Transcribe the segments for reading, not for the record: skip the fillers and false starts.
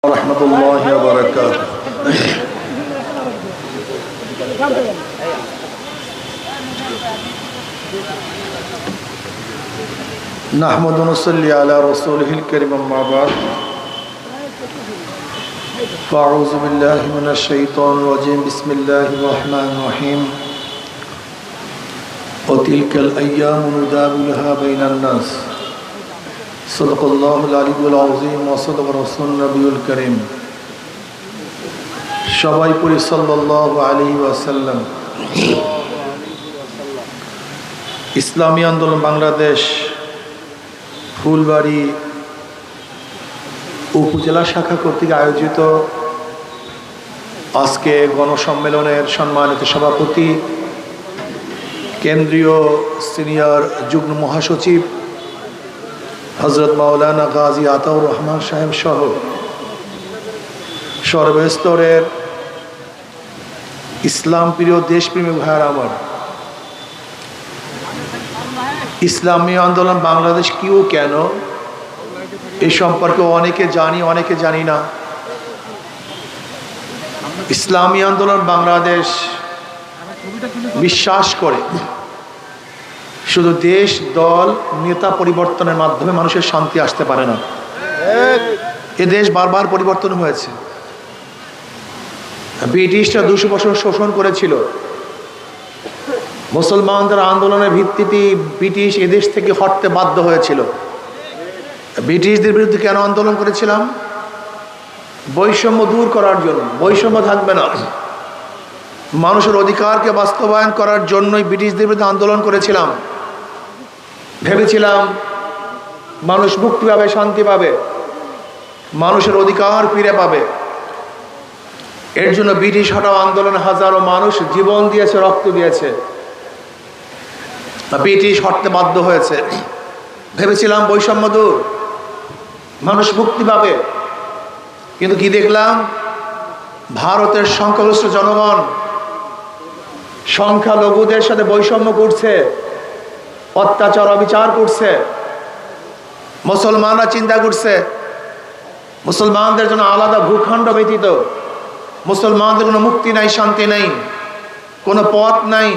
রহমতুল্লাহি ওয়া বারাকাতুহু। নাহমাদু ওয়া নুসাল্লি আলা রাসূলিহিল কারীম, আম্মা বা'দ। ফাআউযু বিল্লাহি মিনাশ শাইতানির রাজীম। বিসমিল্লাহির রহমানির রহিম। ওয়া তিলকাল আইয়ামু নুদাবিলুহা বাইনান নাস। সাদাকাল্লাহুল আলিয়্যুল আযীম ওয়া সাদাকা রাসূলুন নবিয়্যুল কারীম। সবাই পড়ি সাল্লাল্লাহু আলাইহি ওয়াসাল্লাম। ইসলামী আন্দোলন বাংলাদেশ ফুলবাড়ি উপজেলা শাখা কর্তৃক আয়োজিত আজকে গণসম্মেলনের সম্মানিত সভাপতি, কেন্দ্রীয় সিনিয়র যুগ্ম মহাসচিব হযরত মাওলানা গাজী আতাউর রহমান সাহেব সহ সর্বস্তরের ইসলাম প্রিয় দেশপ্রেমী ভাইয়ের আমার, ইসলামী আন্দোলন বাংলাদেশ কি ও কেন এ সম্পর্কে অনেকে জানি, অনেকে জানি না। ইসলামী আন্দোলন বাংলাদেশ বিশ্বাস করে শুধু দেশ, দল, নেতা পরিবর্তনের মাধ্যমে মানুষের শান্তি আসতে পারে না। এ দেশ বারবার পরিবর্তন হয়েছে। ব্রিটিশরা 200 বছর শোষণ করেছিল। মুসলমানদের আন্দোলনের ভিত্তিতে ব্রিটিশ এদেশ থেকে হটতে বাধ্য হয়েছিল। ব্রিটিশদের বিরুদ্ধে কেন আন্দোলন করেছিলাম? বৈষম্য দূর করার জন্য। বৈষম্য থাকবে না, মানুষের অধিকারকে বাস্তবায়ন করার জন্যই ব্রিটিশদের বিরুদ্ধে আন্দোলন করেছিলাম। ভেবেছিলাম মানুষ মুক্তি পাবে, শান্তি পাবে, মানুষের অধিকার ফিরে পাবে। এর জন্য ব্রিটিশ হটাও আন্দোলনে হাজারো মানুষ জীবন দিয়েছে, রক্ত দিয়েছে। ব্রিটিশ হটতে বাধ্য হয়েছে। ভেবেছিলাম বৈষম্য দূর, মানুষ মুক্তি পাবে। কিন্তু কি দেখলাম? ভারতের সংখ্যাগরিষ্ঠ জনগণ সংখ্যালঘুদের সাথে বৈষম্য করছে, অত্যাচার অবিচার করছে। মুসলমানরা চিন্তা করছে মুসলমানদের জন্য আলাদা ভূখণ্ড ব্যতীত মুসলমানদের কোনো মুক্তি নাই, শান্তি নাই, কোনো পথ নাই।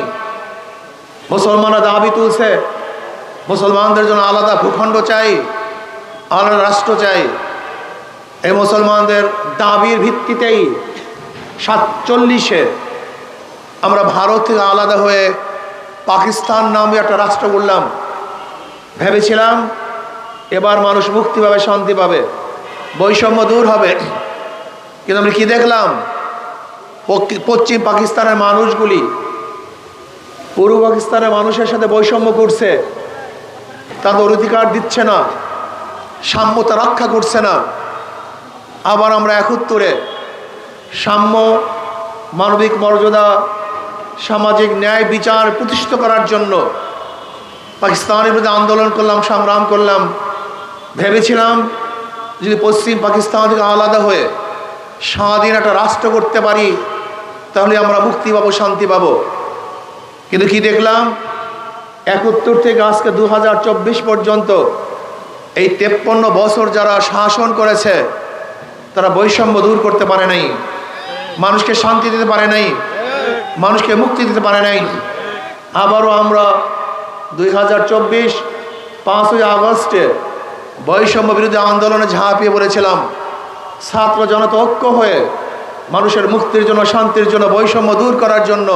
মুসলমানরা দাবি তুলছে মুসলমানদের জন্য আলাদা ভূখণ্ড চাই, আলাদা রাষ্ট্র চাই। এই মুসলমানদের দাবির ভিত্তিতেই 47-এ আমরা ভারত থেকে আলাদা হয়ে পাকিস্তান নামে একটা রাষ্ট্র করলাম। ভেবেছিলাম এবার মানুষ মুক্তি পাবে, শান্তি পাবে, বৈষম্য দূর হবে। কিন্তু আমরা কি দেখলাম? পশ্চিম পাকিস্তানের মানুষগুলি পূর্ব পাকিস্তানের মানুষের সাথে বৈষম্য করছে, তাদের অধিকার দিচ্ছে না, সাম্যতা রক্ষা করছে না। আবার আমরা 71-এ সাম্য, মানবিক মর্যাদা, সামাজিক ন্যায় বিচার প্রতিষ্ঠিত করার জন্য পাকিস্তানের বিরুদ্ধে আন্দোলন করলাম, সংগ্রাম করলাম। ভেবেছিলাম যদি পশ্চিম পাকিস্তান থেকে আলাদা হয়ে স্বাধীন একটা রাষ্ট্র করতে পারি তাহলে আমরা মুক্তি পাবো, শান্তি পাবো। কিন্তু কি দেখলাম? 71 থেকে আজকে 2024 পর্যন্ত এই 53 বছর যারা শাসন করেছে তারা বৈষম্য দূর করতে পারে নাই, মানুষকে শান্তি দিতে পারে নাই, মানুষকে মুক্তি দিতে পারে নাই। আবারও আমরা 2024 5ই আগস্টে বৈষম্য বিরোধী আন্দোলনে ঝাঁপিয়ে পড়েছিলাম। ছাত্র জনতা ঐক্য হয়ে মানুষের মুক্তির জন্য, শান্তির জন্য, বৈষম্য দূর করার জন্য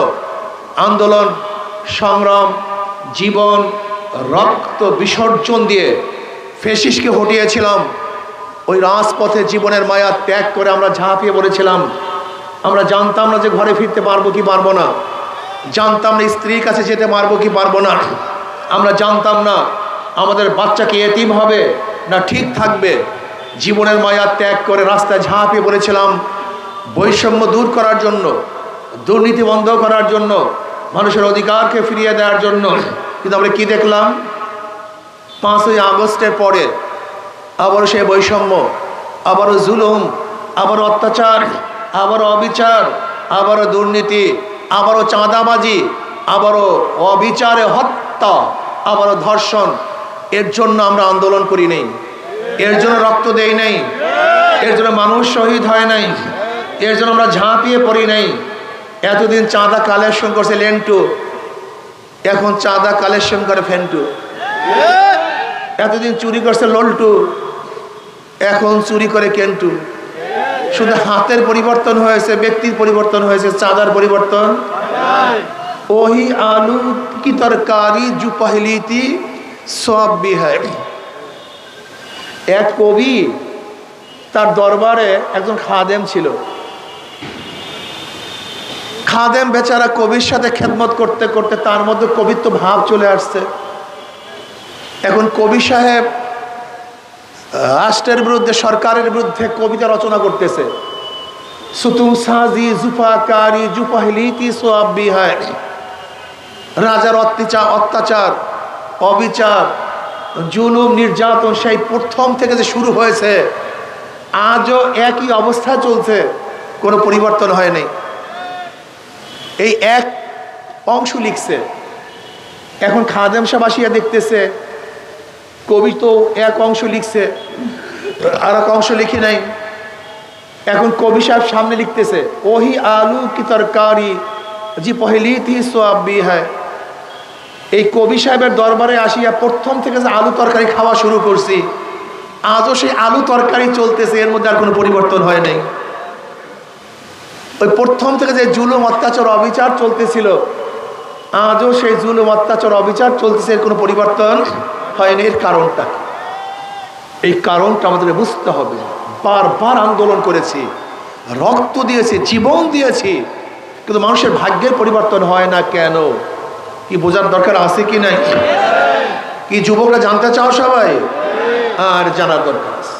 আন্দোলন, সংগ্রাম, জীবন, রক্ত বিসর্জন দিয়ে ফ্যাসিস্টকে হটিয়েছিলাম। ওই রাজপথে জীবনের মায়া ত্যাগ করে আমরা ঝাঁপিয়ে পড়েছিলাম। আমরা জানতাম না যে ঘরে ফিরতে পারবো কি পারবো না, জানতাম না স্ত্রীর কাছে যেতে পারবো কি পারবো না, আমরা জানতাম না আমাদের বাচ্চা কি এতিম হবে না ঠিক থাকবে। জীবনের মায়া ত্যাগ করে রাস্তায় ঝাঁপিয়ে পড়েছিলাম বৈষম্য দূর করার জন্য, দুর্নীতি বন্ধ করার জন্য, মানুষের অধিকারকে ফিরিয়ে দেওয়ার জন্য। কিন্তু আমরা কি দেখলাম? 5ই আগস্টের পরে আবারও সেই বৈষম্য, আবারও জুলুম, আবারও অত্যাচার, আবারও অবিচার, আবারও দুর্নীতি, আবারও চাঁদাবাজি, আবারও অবিচারে হত্যা, আবারও ধর্ষণ। এর জন্য আমরা আন্দোলন করি নাই, এর জন্য রক্ত দেই নাই, এর জন্য মানুষ শহীদ হয় নাই, এর জন্য আমরা ঝাঁপিয়ে পড়ি নাই। এতদিন চাঁদা কালেকশন করছে লেন্টু, এখন চাঁদা কালেকশন করে ফেন্টু। এতদিন চুরি করছে লল্টু, এখন চুরি করে কেন্টু। শুধু হাতের পরিবর্তন হয়েছে, ব্যক্তির পরিবর্তন হয়েছে, চাঁদার পরিবর্তন। ওহি আলু কি তরকারি জু পহলি থি সব ভি হ্যায়। এক কবি, তার দরবারে একজন খাদেম ছিল। খাদেম বেচারা কবির সাথে খেদমত করতে করতে তার মধ্যে কবিত্ব ভাব চলে আসছে। এখন কবি সাহেব রাষ্ট্রের বিরুদ্ধে, সরকারের বিরুদ্ধে কবিতা রচনা করতেছে। সুতুম সাজি জুফাকারি জুপাহলি কি সোয়াব ভি হ্যায়। রাজার অত্যাচার, অবিচার, জুলুম, নির্যাতন সেই প্রথম থেকে যে শুরু হয়েছে, আজও একই অবস্থা চলছে, কোনো পরিবর্তন হয়নি। এই এক অংশ লিখছে। এখন খাদেম সাহেব আসিয়া দেখতেছে কবি তো এক অংশ লিখছে, আর এক অংশ লিখি নাই। এখন কবি সাহেব সামনে লিখতেছে ওহি আলু কি তরকারি জি পহলি থি সোয়াব ভি হ্যায়। এই কবি সাহেবের দরবারে আসিয়া প্রথম থেকে যে আলু তরকারি খাওয়া শুরু করছি, আজও সেই আলু তরকারি চলতেছে, এর মধ্যে আর কোনো পরিবর্তন হয় নাই। ওই প্রথম থেকে যে জুলুম, অত্যাচার, অবিচার চলতেছিল, আজও সেই জুলুম, অত্যাচার, অবিচার চলতেছে, এর কোনো পরিবর্তন হয়নি। এর কারণটা, এই কারণটা আমাদের বুঝতে হবে। বারবার আন্দোলন করেছি, রক্ত দিয়েছি, জীবন দিয়েছি, কিন্তু মানুষের ভাগ্যের পরিবর্তন হয় না কেন? কি বোঝার দরকার আছে কি নাই? কি যুবকরা জানতে চাও সবাই? আর জানার দরকার আছে।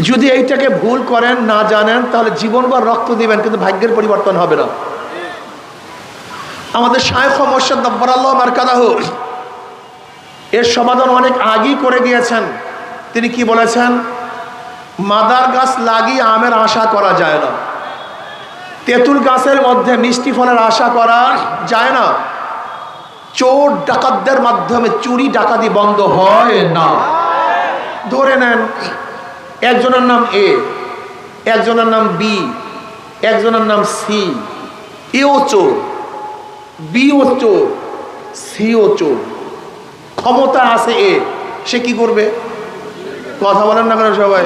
যদি এইটাকে ভুল করেন, না জানেন, তাহলে জীবনভর রক্ত দিবেন, কিন্তু ভাগ্যের পরিবর্তন হবে না। আমাদের শায়খ মুর্শিদ নব্বরাল্লাহু মারকাদাহু এর সমাধান অনেক আগেই করে গিয়েছেন। তিনি কি বলেছেন? মাদার গাছ লাগিয়ে আমের আশা করা যায় না, তেঁতুল গাছের মধ্যে মিষ্টি ফলের আশা করা যায় না, চোর ডাকাতদের মাধ্যমে চুরি ডাকাতি বন্ধ হয় না। ধরে নেন একজনের নাম এ, একজনের নাম বি, একজনের নাম সি। এও চোর, বিও চোর, সিও চোর। ক্ষমতা আছে এ, সে কি করবে? কথা বলেন না কেন সবাই?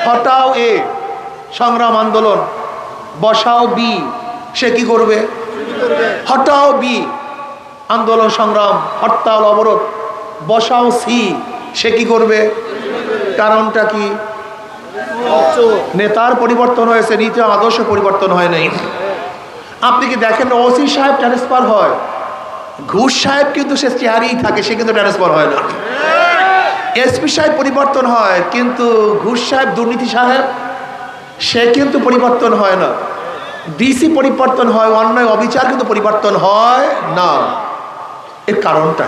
হটাও এ, সংগ্রাম আন্দোলন। বসাও বি, সে কি করবে? হটাও বি, আন্দোলন সংগ্রাম, হরতাল, অবরোধ। বসাও সি, সে কি করবে? কারণটা কি? নেতার পরিবর্তন হয়েছে, নীতি আদর্শ পরিবর্তন হয় নাই। আপনি কি দেখেন ওসি সাহেব ট্রান্সফার হয়, ঘুষ সাহেব কিন্তু সে চেয়ারেই থাকে, সে কিন্তু ট্রান্সফার হয় না। এসপি সাহেব পরিবর্তন হয়, কিন্তু ঘুষ সাহেব, দুর্নীতি সাহেব, সে কিন্তু পরিবর্তন হয় না। ডিসি পরিবর্তন হয়, অন্যায় অবিচার কিন্তু পরিবর্তন হয় না। এর কারণটা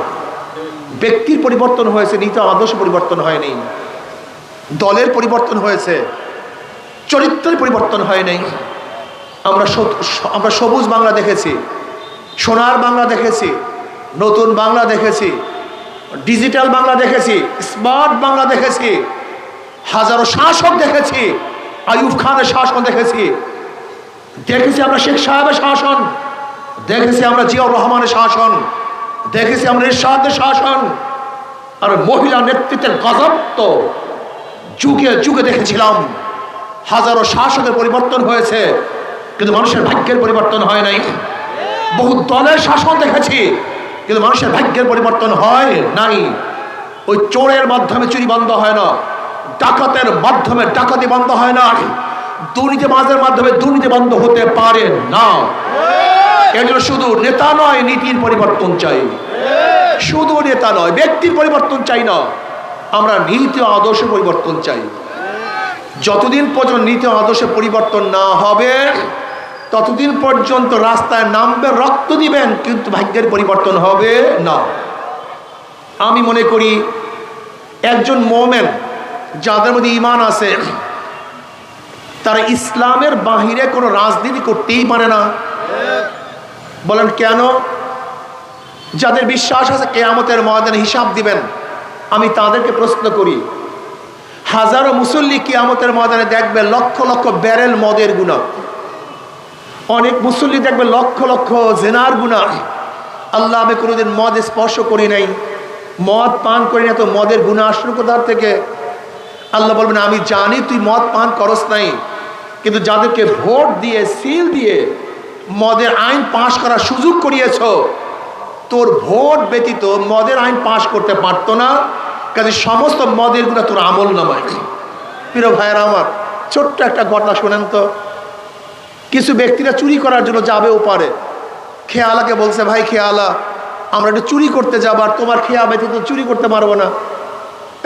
ব্যক্তির পরিবর্তন হয়েছে, নীতি আদর্শ পরিবর্তন হয়নি। দলের পরিবর্তন হয়েছে, চরিত্রের পরিবর্তন হয় নাই। আমরা সবুজ বাংলা দেখেছি, সোনার বাংলা দেখেছি, নতুন বাংলা দেখেছি, ডিজিটাল বাংলা দেখেছি, স্মার্ট বাংলা দেখেছি, হাজারো শাসক দেখেছি, আইয়ুব খানের শাসন দেখেছি, দেখেছি আমরা শেখ সাহেবের শাসন, দেখেছি আমরা জিয়াউর রহমানের শাসন, দেখেছি আমরা এরশাদের শাসন। আর মহিলা নেতৃত্বের গজব তো যুগে যুগে দেখেছিলাম। হাজারো শাসকের পরিবর্তন হয়েছে, কিন্তু মানুষের ভাগ্যের পরিবর্তন হয় নাই। বহু দলের শাসন দেখেছি, কিন্তু মানুষের ভাগ্যের পরিবর্তন হয় নাই। ওই চোরের মাধ্যমে চুরি বন্ধ হয় না, ডাকাতের মাধ্যমে ডাকাতি বন্ধ হয় না, দুর্নীতিবাজের মাধ্যমে দুর্নীতি বন্ধ হতে পারে না। এর জন্য শুধু নেতা নয়, নীতির পরিবর্তন চাই। শুধু নেতা নয়, ব্যক্তির পরিবর্তন চাই না, আমরা নীতি আদর্শ পরিবর্তন চাই। যতদিন পর্যন্ত নীতি আদর্শে পরিবর্তন না হবে, ততদিন পর্যন্ত রাস্তায় নামবে, রক্ত দিবেন, কিন্তু ভাগ্যের পরিবর্তন হবে না। আমি মনে করি একজন মুমিন যাদের মধ্যে ঈমান আছে, তারা ইসলামের বাহিরে কোনো রাজনীতি করতেই পারে না। বলেন কেন? যাদের বিশ্বাস আছে কিয়ামতের ময়দানে হিসাব দিবেন, আমি তাদেরকে প্রশ্ন করি, হাজারো মুসল্লি কিয়ামতের ময়দানে দেখবে লক্ষ লক্ষ ব্যারেল মদের গুনাহ, অনেক মুসল্লি দেখবে লক্ষ লক্ষ জেনার গুনাহ। আল্লাহ, আমি কোনোদিন মদ স্পর্শ করি নাই, মদ পান করি না, তো মদের গুনাহ আসলো কোথার থেকে? আল্লাহ বলবেন, আমি জানি তুই মদ পান করস নাই, কিন্তু যাদেরকে ভোট দিয়ে সিল দিয়ে মদের আইন পাশ করার সুযোগ করিয়েছ, তোর ভোট ব্যতীত মদের আইন পাশ করতে পারতো না, কাজে সমস্ত মদের গুনাহ তোর আমল নামায়। প্রিয় ভাইয়েরা আমার, ছোট্ট একটা ঘটনা শোনেন তো। কিছু ব্যক্তিরা চুরি করার জন্য যাবে ওপারে, খেয়ালাকে বলছে, ভাই খেয়ালা, আমরা একটু চুরি করতে যাব, আর তোমার খেয়া ব্যতীত চুরি করতে পারবো না।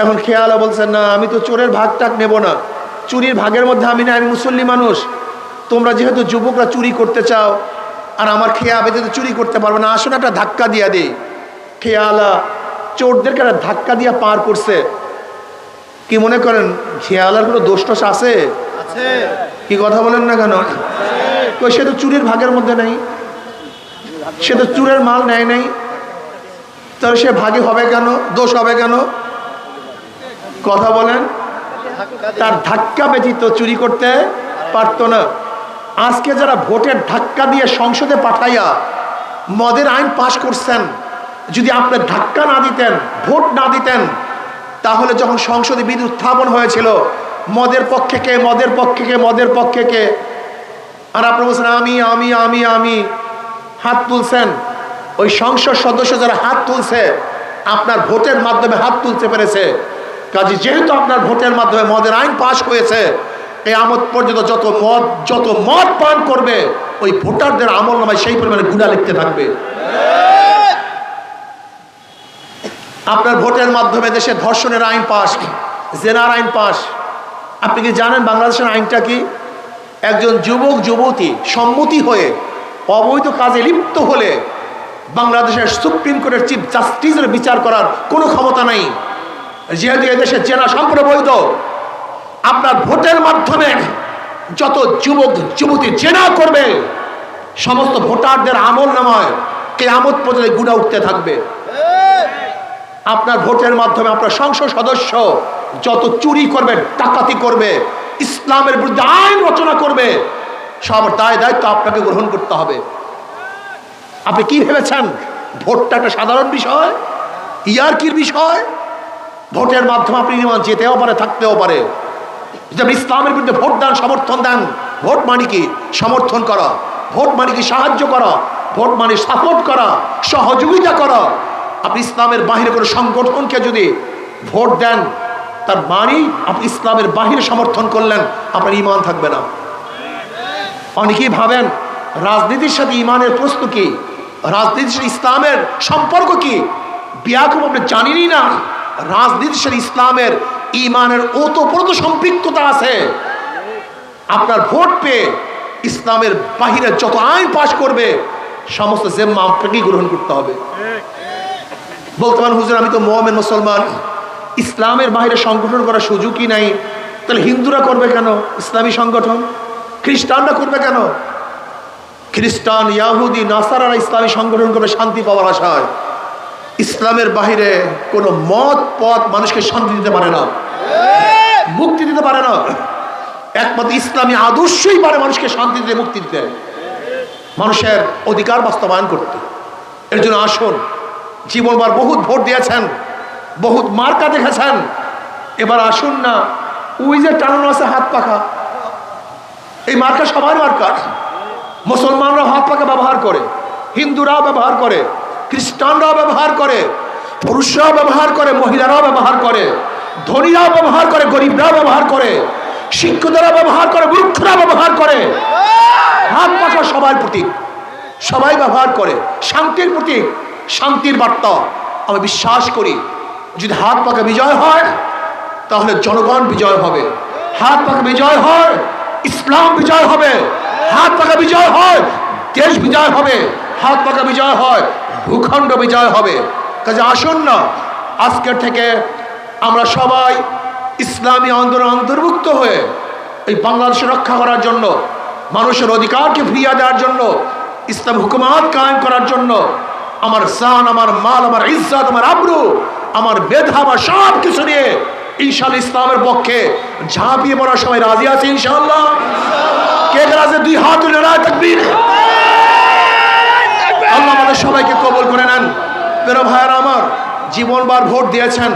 এখন খেয়ালা বলছে, না, আমি তো চোরের ভাগ টাক নেব না, চুরির ভাগের মধ্যে আমি না, আমি মুসল্লি মানুষ, তোমরা যেহেতু যুবকরা চুরি করতে চাও আর আমার খেয়া ব্যতীত চুরি করতে পারবো না, আসলে একটা ধাক্কা দিয়ে দিই। খেয়ালা চোরদেরকে একটা ধাক্কা দিয়ে পার করছে। কি মনে করেন খেয়ালার কোনো দোষ টোষ আছে? কি কথা বলেন না কেন? সে তো চুরির ভাগের মধ্যে নেই, সে তো চুরের মাল নেয় নাই, তাহলে সে ভাগে হবে কেন? দোষ হবে কেন? কথা বলেন। তার ধাক্কা ব্যতীত চুরি করতে পারতো না। আজকে যারা ভোটের ধাক্কা দিয়ে সংসদে পাঠাইয়া মদের আইন পাশ করছেন, যদি আপনার ধাক্কা না দিতেন, ভোট না দিতেন, তাহলে যখন সংসদে বিল উত্থাপন হয়েছিল, মদের পক্ষে কে, মদের পক্ষে কে, মদের পক্ষে কে, আর আপনারা বলছেন আমি আমি আমি আমি, হাত তুলছেন। ওই সংসদ সদস্য যারা হাত তুলছে, আপনার ভোটের মাধ্যমে হাত তুলতে পেরেছে। কাজে যেহেতু আপনার ভোটের মাধ্যমে মদের আইন পাশ হয়েছে, কিয়ামত পর্যন্ত যত মদ পান করবে, ওই ভোটারদের আমল নামায় সেই পরিমাণে গুনাহ লিখতে থাকবে। আপনার ভোটের মাধ্যমে দেশে ধর্ষণের আইন পাশ, জেনার আইন পাশ। আপনি কি জানেন বাংলাদেশের আইনটা কি? একজন যুবক যুবতী সম্মতি হয়ে অবৈধ কাজে লিপ্ত হলে বাংলাদেশের সুপ্রিম কোর্টের চিফ জাস্টিসের বিচার করার কোনো ক্ষমতা নাই, যেহেতু এদেশে জেনা সম্পূর্ণ বৈধ। আপনার ভোটের মাধ্যমে যত যুবক যুবতী জেনা করবে, সমস্ত ভোটারদের আমল নামায় কিয়ামত পর্যন্ত গুনাহ উঠতে থাকবে। আপনার ভোটের মাধ্যমে আপনার সংসদ সদস্য যত চুরি করবে, ডাকাতি করবে, ইসলামের বিরুদ্ধে আইন রচনা করবে, সব দায় দায়িত্ব আপনাকে গ্রহণ করতে হবে। আপনি কি ভেবেছেন ভোটটা একটা সাধারণ বিষয়, ইয়ারকির বিষয়? ভোটের মাধ্যমে আপনি যেতেও পারে, থাকতেও পারে। যদি ইসলামের বিরুদ্ধে ভোট দেন, সমর্থন দেন, ভোট মানে কি সমর্থন করা, ভোট মানে কি সাহায্য করা, ভোট মানে সাপোর্ট করা, সহযোগিতা করা। আপনি ইসলামের বাহিরে কোনো সংগঠনকে যদি ভোট দেন, তার মানেই আপনি ইসলামের বাহিরে সমর্থন করলেন, আপনার ঈমান থাকবে না। অনেকেই ভাবেন রাজনীতির সাথে ঈমানের প্রশ্ন কি, রাজনীতির সাথে ইসলামের সম্পর্ক কি? বিয়াকুব আপনি জানেনই না রাজনীতির সাথে ইসলামের ঈমানের ওতপ্রোত সম্পৃক্ততা আছে। আপনার ভোট পেয়ে ইসলামের বাহিরে যত আইন পাশ করবে, সমস্ত জিম্মা আপনাকেই গ্রহণ করতে হবে। বলতে পারেন হুজুর আমি তো মুমিন মুসলমান, ইসলামের বাইরে সংগঠন করার সুযোগই নাই, তাহলে হিন্দুরা করবে কেন ইসলামী সংগঠন? খ্রিস্টানরা করবে কেন? খ্রিস্টান, ইয়াহুদি, নাসারারা ইসলামী সংগঠন করবে শান্তি পাওয়ার আশায়। ইসলামের বাহিরে কোনো মত পথ মানুষকে শান্তি দিতে পারে না, মুক্তি দিতে পারে না। একমাত্র ইসলামী আদর্শই পারে মানুষকে শান্তি দিতে, মুক্তি দিতে, মানুষের অধিকার বাস্তবায়ন করতে। এর জন্য আসুন, জীবনবার বহুত ভোট দিয়েছেন, বহুত মার্কা দেখেছেন, এবার আসুন না, ওই যে টানানো আছে হাত পাখা, এই মার্কা সবার মার্কা। মুসলমানরাও হাত পাখা ব্যবহার করে, হিন্দুরাও ব্যবহার করে, খ্রিস্টানরাও ব্যবহার করে, পুরুষরাও ব্যবহার করে, মহিলারাও ব্যবহার করে, ধনীরাও ব্যবহার করে, গরিবরাও ব্যবহার করে, শিক্ষিতরাও ব্যবহার করে, মূর্খরা ব্যবহার করে। হাত পাখা সবার প্রতীক, সবাই ব্যবহার করে, শান্তির প্রতীক, শান্তির বার্তা। আমি বিশ্বাস করি যদি হাত পাখা বিজয় হয়, তাহলে জনগণ বিজয় হবে। হাত পাখা বিজয় হয়, ইসলাম বিজয় হবে। হাত পাখা বিজয় হয়, দেশ বিজয় হবে। হাত পাখা বিজয় হয়, ভূখণ্ড বিজয় হবে। কাজে আসুন না, আজকের থেকে আমরা সবাই ইসলামী আন্দোলন অন্তর্ভুক্ত হয়ে এই বাংলাদেশ রক্ষা করার জন্য, মানুষের অধিকারকে ফিরিয়ে দেওয়ার জন্য, ইসলাম হুকুমাত কায়েম করার জন্য আমার জান, আমার মাল, আমার ইজ্জত, আমার আবরু, আমার মেধা, আমার সব কিছু নিয়ে ইনশাআল্লাহ ইসলামের পক্ষে ঝাঁপিয়ে পড়ার সময় রাজি আছে ইনশাআল্লাহ? কে রাজি? দুই হাত তুলে নারায়ে তাকবীর। আল্লাহ আমাদের সবাইকে কবুল করে নেন। প্রিয় ভাইয়েরা আমার, জীবনবার ভোট দিয়েছেন,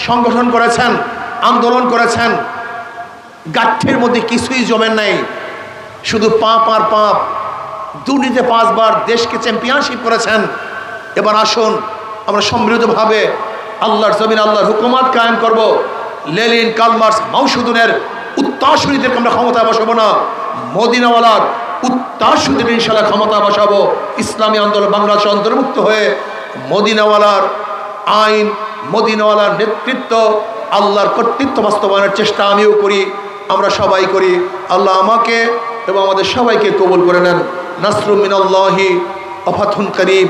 সংগঠন করেছেন, আন্দোলন করেছেন, গাঠের মধ্যে কিছুই জমেন নাই, শুধু পাপ আর পাপ। দুর্নীতি 5 বার দেশকে চ্যাম্পিয়নশিপ করেছেন। এবার আসুন আমরা সমৃদ্ধভাবে আল্লাহর জমিন আল্লাহর হুকুমত কায়েম করব। লেনিন, কার্ল মার্কস, মাও সেতুংয়ের উত্তরসূরিদেরকে আমরা ক্ষমতায় বসাবো না, মদিনাওয়ালার উত্তরসূরিদের ইনশাআল্লাহ ক্ষমতায় বসাবো। ইসলামী আন্দোলন বাংলাদেশ অন্তর্ভুক্ত হয়ে মদিনাওয়ালার আইন, মদিনাওয়ালার নেতৃত্ব, আল্লাহর কর্তৃত্ব বাস্তবায়নের চেষ্টা আমিও করি, আমরা সবাই করি। আল্লাহ আমাকে এবং আমাদের সবাইকে কবুল করে নেন। নাসরুম মিনাল্লাহি ওয়া ফাতহুন করিম।